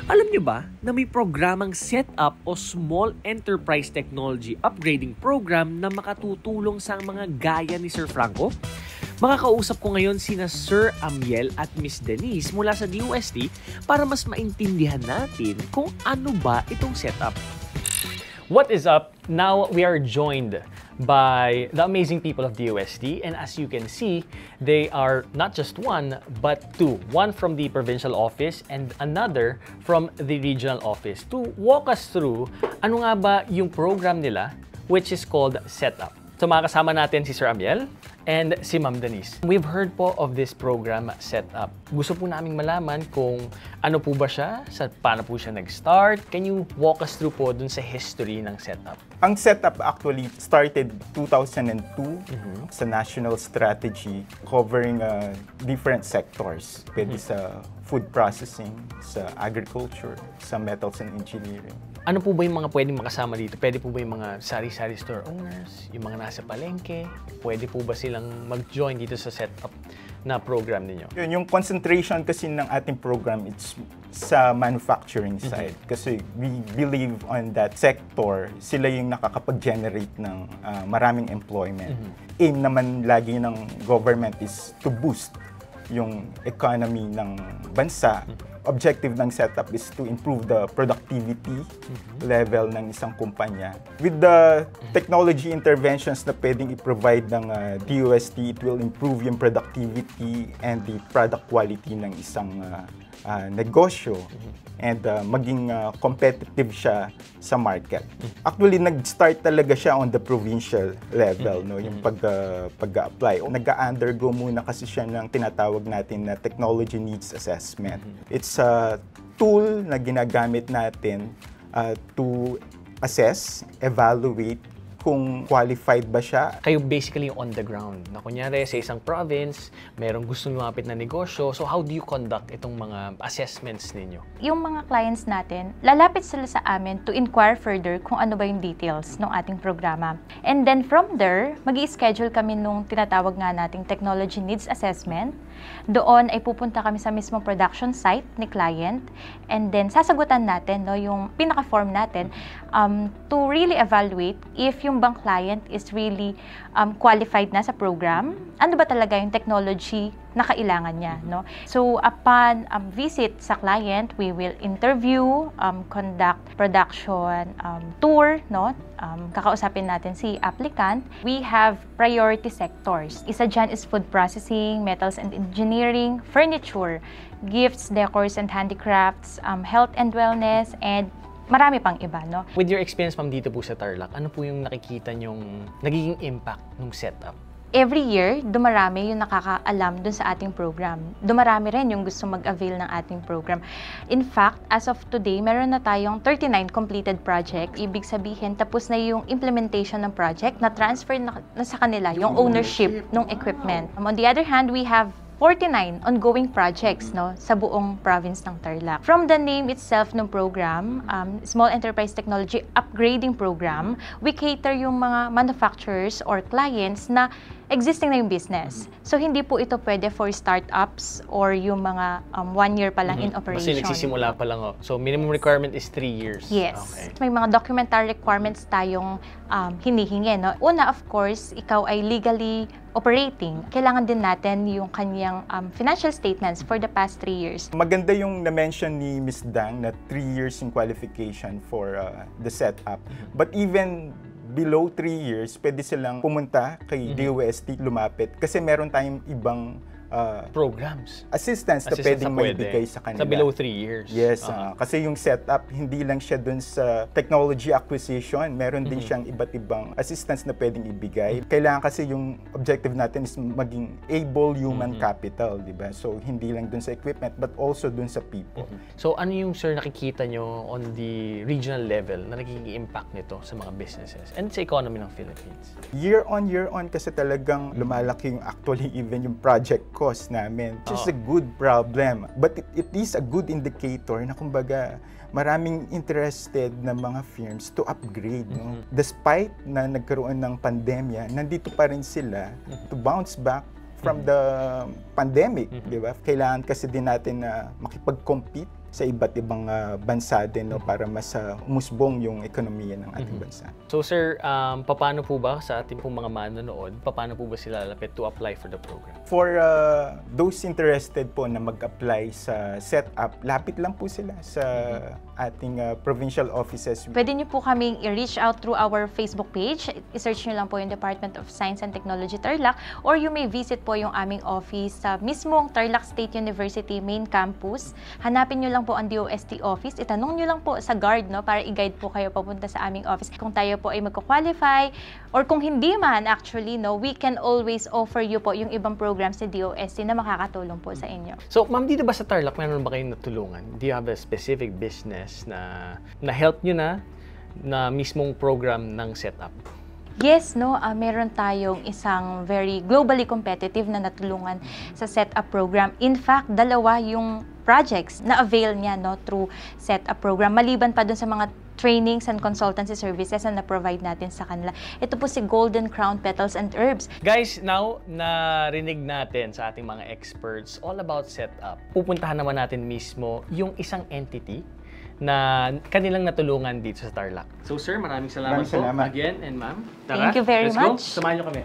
Alam niyo ba na may programang Setup o Small Enterprise Technology Upgrading Program na makatutulong sa mga gaya ni Sir Franco? Makakausap ko ngayon sina Sir Amiel at Miss Denise mula sa DOST para mas maintindihan natin kung ano ba itong setup. What is up? Now we are joined by the amazing people of DOST, and as you can see, they are not just one but two. One from the provincial office and another from the regional office to walk us through ano nga ba yung program nila, which is called Setup. So makakasama natin si Sir Amiel and si Ma'am Denise. We've heard po of this program Setup. Gusto po naming malaman kung ano po ba siya, paano po siya nag-start. Can you walk us through po dun sa history ng Setup? Ang Setup actually started 2002 sa national strategy covering different sectors. Pwede sa food processing, sa agriculture, sa metals and engineering. Ano po ba yung mga pwedeng makasama dito? Pwede po ba yung mga sari-sari store owners, yung mga nasa palengke? Pwede po ba silang mag-join dito sa Setup na program ninyo? Yung concentration kasi ng ating program, it's sa manufacturing side. Kasi we believe on that sector, sila yung nakakapag-generate ng maraming employment. Aim naman lagi ng government is to boost yung economy ng bansa. Objective ng Setup is to improve the productivity level ng isang kumpanya. With the technology interventions na pwedeng i-provide ng DOST, it will improve yung productivity and the product quality ng isang negosyo and maging competitive siya sa market. Actually, nag-start talaga siya on the provincial level, no, yung pag-apply. Nag-undergo muna kasi siya ng tinatawag natin na technology needs assessment. It's a tool na ginagamit natin to assess, evaluate kung qualified ba siya. Kayo basically on the ground. Na kunyari sa isang province, merong gustong lumapit na negosyo. So how do you conduct itong mga assessments ninyo? Yung mga clients natin, lalapit sila sa amin to inquire further kung ano ba yung details ng ating programa. And then from there, mag-i-schedule kami nung tinatawag nga nating technology needs assessment. Doon ay pupunta kami sa mismong production site ni client. And then sasagutan natin yung pinaka-form natin to really evaluate if yung bang client is really qualified na sa program, ano ba talaga yung technology na kailangan niya, no? So upon visit sa client, we will interview, conduct production tour, no? Kakausapin natin si applicant. We have priority sectors. Isa dyan is food processing, metals and engineering, furniture, gifts, decors and handicrafts, health and wellness, and marami pang iba, no? With your experience, ma'am, dito po sa Tarlac, ano po yung nakikita nyong nagiging impact ng Setup? Every year, dumarami yung nakakaalam dun sa ating program. Dumarami rin yung gusto mag-avail ng ating program. In fact, as of today, meron na tayong 39 completed project. Ibig sabihin, tapos na yung implementation ng project, na-transfer na sa kanila yung ownership ng equipment. On the other hand, we have 49 ongoing projects, no, sa buong province ng Tarlac. From the name itself ng program, Small Enterprise Technology Upgrading Program, we cater yung mga manufacturers or clients na existing na yung business. So, hindi po ito pwede for startups or yung mga 1 year pa lang in operation. Kasi nagsisimula pa lang. So, minimum requirement is 3 years. Yes. Okay. May mga documentary requirements tayong hinihingi, no? Una, of course, ikaw ay legally operating. Kailangan din natin yung kanyang financial statements for the past 3 years. Maganda yung na-mention ni Ms. Dang na 3 years in qualification for the Setup. But even below 3 years, pwede silang pumunta kay DOST, lumapit. Kasi meron tayong ibang programs. Assistance na pwedeng maibigay sa kanila. Sa below 3 years. Yes. Kasi yung Setup, hindi lang siya dun sa technology acquisition. Meron din siyang iba't ibang assistance na pwedeng ibigay. Kailangan kasi yung objective natin is maging able human capital, di ba? So, hindi lang dun sa equipment, but also dun sa people. So, ano yung, sir, nakikita nyo on the regional level na nagiging impact nito sa mga businesses and sa economy ng Philippines? Year on, kasi talagang lumalaki yung actually even yung project cost namin. It's a good problem. But it is a good indicator na kumbaga maraming interested na mga firms to upgrade. No? Despite na nagkaroon ng pandemya, nandito pa rin sila to bounce back from the pandemic, di ba? Kailangan kasi din natin na makipag-compete sa iba't ibang bansa din, no, para mas umusbong yung ekonomiya ng ating bansa. So sir, paano po ba sa ating pong mga manonood, paano po ba sila lalapit to apply for the program? For those interested po na mag-apply sa setup, lapit lang po sila sa ating provincial offices. Pwede niyo po kaming i-reach out through our Facebook page. I-search niyo lang po yung Department of Science and Technology Tarlac, or you may visit po yung aming office sa mismong Tarlac State University main campus. Hanapin niyo lang po ang DOST office. Itanong niyo lang po sa guard, no, para i-guide po kayo papunta sa aming office. Kung tayo po ay magko-qualify, or kung hindi man actually, no, we can always offer you po yung ibang programs sa DOST na makakatulong po sa inyo. So ma'am, dito ba sa Tarlac, meron ba kayong natulungan? Do you have a specific business na help nyo na mismong program ng setup? Yes, no, meron tayong isang very globally competitive na natulungan sa setup program. In fact, 2 yung projects na avail niya, no, through setup program. Maliban pa dun sa mga trainings and consultancy services na na-provide natin sa kanila. Ito po si Golden Crown Petals and Herbs. Guys, now narinig natin sa ating mga experts all about setup. Pupuntahan naman natin mismo yung isang entity na kanilang natulungan dito sa Tarlac. So sir, maraming salamat, Maraming salamat po again, and ma'am. Thank you very let's go. much. Samahan nyo kami.